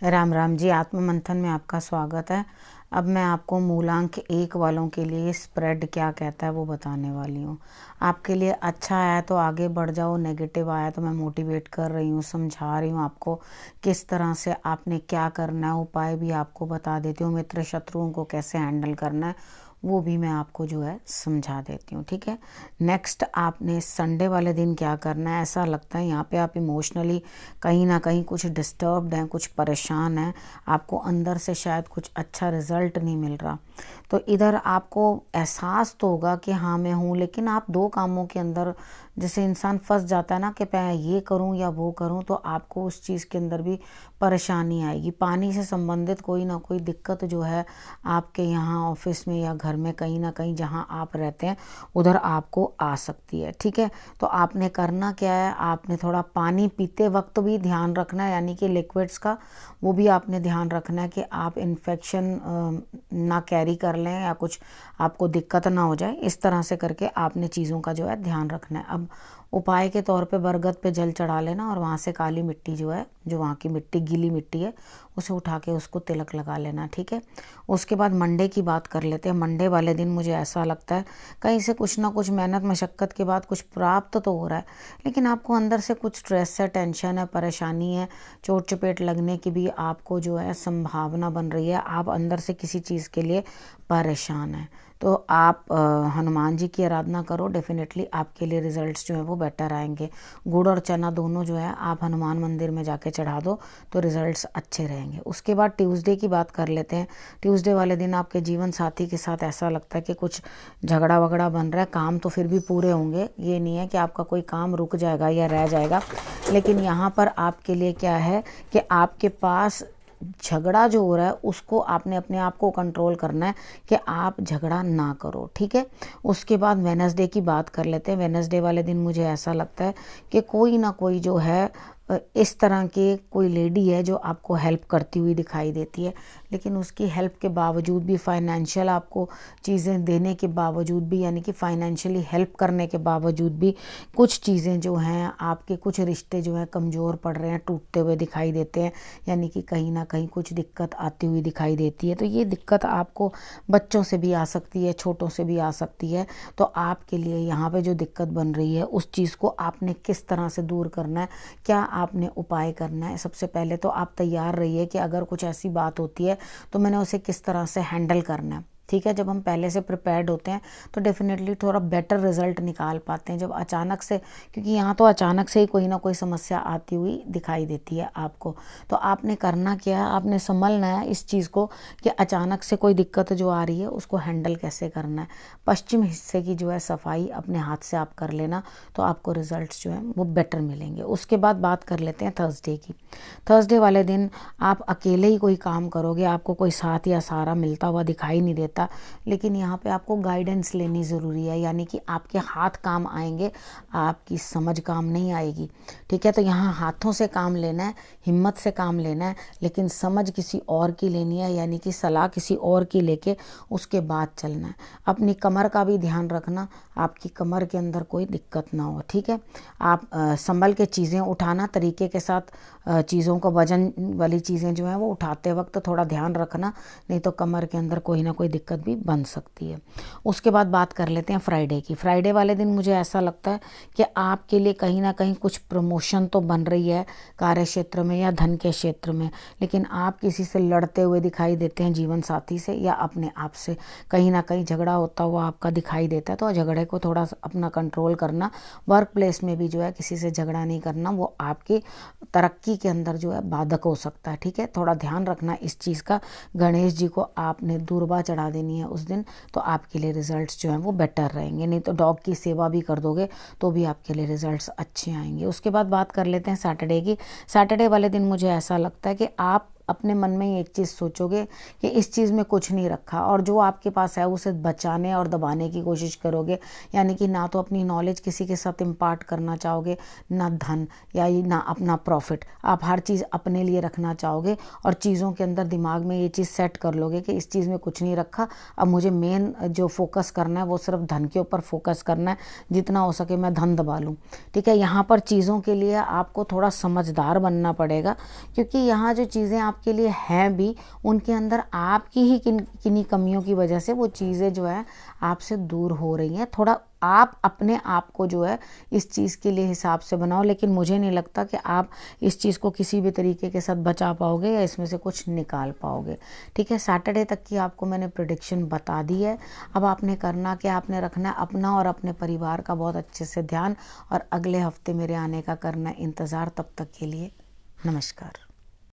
राम राम जी। आत्म मंथन में आपका स्वागत है। अब मैं आपको मूलांक 1 वालों के लिए स्प्रेड क्या कहता है वो बताने वाली हूँ। आपके लिए अच्छा आया तो आगे बढ़ जाओ, नेगेटिव आया तो मैं मोटिवेट कर रही हूँ, समझा रही हूँ आपको किस तरह से आपने क्या करना है, उपाय भी आपको बता देती हूँ। मित्र शत्रुओं को कैसे हैंडल करना है वो भी मैं आपको जो है समझा देती हूँ, ठीक है। नेक्स्ट, आपने संडे वाले दिन क्या करना है। ऐसा लगता है यहाँ पे आप इमोशनली कहीं ना कहीं कुछ डिस्टर्ब्ड हैं, कुछ परेशान हैं, आपको अंदर से शायद कुछ अच्छा रिजल्ट नहीं मिल रहा। तो इधर आपको एहसास तो होगा कि हाँ मैं हूँ, लेकिन आप दो कामों के अंदर जैसे इंसान फंस जाता है ना कि मैं ये करूँ या वो करूँ, तो आपको उस चीज़ के अंदर भी परेशानी आएगी। पानी से संबंधित कोई ना कोई दिक्कत जो है आपके यहाँ ऑफिस में या घर में कहीं ना कहीं जहाँ आप रहते हैं उधर आपको आ सकती है, ठीक है। तो आपने करना क्या है, आपने थोड़ा पानी पीते वक्त भी ध्यान रखना है, यानी कि लिक्विड्स का वो भी आपने ध्यान रखना है कि आप इन्फेक्शन ना कैरी कर लें या कुछ आपको दिक्कत ना हो जाए। इस तरह से करके आपने चीज़ों का जो है ध्यान रखना है। अब उपाय के तौर पे बरगद पे जल चढ़ा लेना और वहाँ से काली मिट्टी जो है, जो वहाँ की मिट्टी गीली मिट्टी है, उसे उठा के उसको तिलक लगा लेना, ठीक है। उसके बाद मंडे की बात कर लेते हैं। मंडे वाले दिन मुझे ऐसा लगता है कहीं से कुछ ना कुछ मेहनत मशक्क़त के बाद कुछ प्राप्त तो हो रहा है, लेकिन आपको अंदर से कुछ स्ट्रेस है, टेंशन है, परेशानी है, चोट चपेट लगने की भी आपको जो है संभावना बन रही है। आप अंदर से किसी चीज़ के लिए परेशान हैं, तो आप हनुमान जी की आराधना करो, डेफिनेटली आपके लिए रिजल्ट्स जो है वो बेटर आएंगे। गुड़ और चना दोनों जो है आप हनुमान मंदिर में जाके चढ़ा दो तो रिजल्ट्स अच्छे रहेंगे। उसके बाद ट्यूसडे की बात कर लेते हैं। ट्यूसडे वाले दिन आपके जीवन साथी के साथ ऐसा लगता है कि कुछ झगड़ा वगड़ा बन रहा है। काम तो फिर भी पूरे होंगे, ये नहीं है कि आपका कोई काम रुक जाएगा या रह जाएगा, लेकिन यहाँ पर आपके लिए क्या है कि आपके पास झगड़ा जो हो रहा है उसको आपने अपने आप को कंट्रोल करना है कि आप झगड़ा ना करो, ठीक है। उसके बाद वेडनेसडे की बात कर लेते हैं। वेडनेसडे वाले दिन मुझे ऐसा लगता है कि कोई ना कोई जो है इस तरह की कोई लेडी है जो आपको हेल्प करती हुई दिखाई देती है, लेकिन उसकी हेल्प के बावजूद भी, फाइनेंशियल आपको चीज़ें देने के बावजूद भी, यानी कि फाइनेंशियली हेल्प करने के बावजूद भी कुछ चीज़ें जो हैं आपके, कुछ रिश्ते जो हैं कमज़ोर पड़ रहे हैं, टूटते हुए दिखाई देते हैं, यानी कि कहीं ना कहीं कुछ दिक्कत आती हुई दिखाई देती है। तो ये दिक्कत आपको बच्चों से भी आ सकती है, छोटों से भी आ सकती है। तो आपके लिए यहाँ पे जो दिक्कत बन रही है उस चीज़ को आपने किस तरह से दूर करना है, क्या आपने उपाय करना है। सबसे पहले तो आप तैयार रहिए कि अगर कुछ ऐसी बात होती है तो मैंने उसे किस तरह से हैंडल करना है, ठीक है। जब हम पहले से प्रिपेयर्ड होते हैं तो डेफिनेटली थोड़ा बेटर रिजल्ट निकाल पाते हैं। जब अचानक से, क्योंकि यहाँ तो अचानक से ही कोई ना कोई समस्या आती हुई दिखाई देती है आपको, तो आपने करना क्या है, आपने संभलना है इस चीज़ को कि अचानक से कोई दिक्कत जो आ रही है उसको हैंडल कैसे करना है। पश्चिम हिस्से की जो है सफाई अपने हाथ से आप कर लेना, तो आपको रिजल्ट्स जो है वो बेटर मिलेंगे। उसके बाद बात कर लेते हैं थर्सडे की। थर्सडे वाले दिन आप अकेले ही कोई काम करोगे, आपको कोई साथ या सहारा मिलता हुआ दिखाई नहीं देता, लेकिन यहाँ पे आपको गाइडेंस लेनी ज़रूरी है, यानी कि आपके हाथ काम आएंगे, आपकी समझ काम नहीं आएगी, ठीक है। तो यहाँ हाथों से काम लेना है, हिम्मत से काम लेना है, लेकिन समझ किसी और की लेनी है, यानी कि सलाह किसी और की लेके उसके बाद चलना है। अपनी कमर का भी ध्यान रखना, आपकी कमर के अंदर कोई दिक्कत ना हो, ठीक है। आप संभल के चीज़ें उठाना, तरीके के साथ चीज़ों को, वजन वाली चीज़ें जो हैं वो उठाते वक्त थोड़ा ध्यान रखना, नहीं तो कमर के अंदर कोई ना कोई दिक्कत भी बन सकती है। उसके बाद बात कर लेते हैं फ्राइडे की। फ्राइडे वाले दिन मुझे ऐसा लगता है कि आपके लिए कहीं ना कहीं कुछ प्रमोशन तो बन रही है कार्य क्षेत्र में या धन के क्षेत्र में, लेकिन आप किसी से लड़ते हुए दिखाई देते हैं, जीवन साथी से या अपने आप से कहीं ना कहीं झगड़ा होता हुआ आपका दिखाई देता है। तो झगड़े को थोड़ा अपना कंट्रोल करना। वर्क प्लेस में भी जो है किसी से झगड़ा नहीं करना, वो आपकी तरक्की के अंदर जो है बाधक हो सकता है, ठीक है। थोड़ा ध्यान रखना इस चीज़ का। गणेश जी को आपने दूर्वा चढ़ा देनी है उस दिन, तो आपके लिए रिजल्ट्स जो हैं वो बेटर रहेंगे। नहीं तो डॉग की सेवा भी कर दोगे तो भी आपके लिए रिजल्ट्स अच्छे आएंगे। उसके बाद बात कर लेते हैं सैटरडे की। सैटरडे वाले दिन मुझे ऐसा लगता है कि आप अपने मन में ही एक चीज़ सोचोगे कि इस चीज़ में कुछ नहीं रखा, और जो आपके पास है उसे बचाने और दबाने की कोशिश करोगे, यानी कि ना तो अपनी नॉलेज किसी के साथ इम्पार्ट करना चाहोगे, ना धन या ना अपना प्रॉफिट, आप हर चीज़ अपने लिए रखना चाहोगे और चीज़ों के अंदर दिमाग में ये चीज़ सेट कर लोगे कि इस चीज़ में कुछ नहीं रखा, अब मुझे मेन जो फोकस करना है वो सिर्फ धन के ऊपर फोकस करना है, जितना हो सके मैं धन दबा लूँ, ठीक है। यहाँ पर चीज़ों के लिए आपको थोड़ा समझदार बनना पड़ेगा, क्योंकि यहाँ जो चीज़ें आपके लिए हैं भी, उनके अंदर आपकी ही किन्हीं कमियों की वजह से वो चीज़ें जो है आपसे दूर हो रही हैं। थोड़ा आप अपने आप को जो है इस चीज़ के लिए हिसाब से बनाओ, लेकिन मुझे नहीं लगता कि आप इस चीज़ को किसी भी तरीके के साथ बचा पाओगे या इसमें से कुछ निकाल पाओगे। ठीक है, सैटरडे तक की आपको मैंने प्रेडिक्शन बता दी है। अब आपने करना क्या, आपने रखना अपना और अपने परिवार का बहुत अच्छे से ध्यान, और अगले हफ्ते मेरे आने का करना इंतज़ार। तब तक के लिए नमस्कार।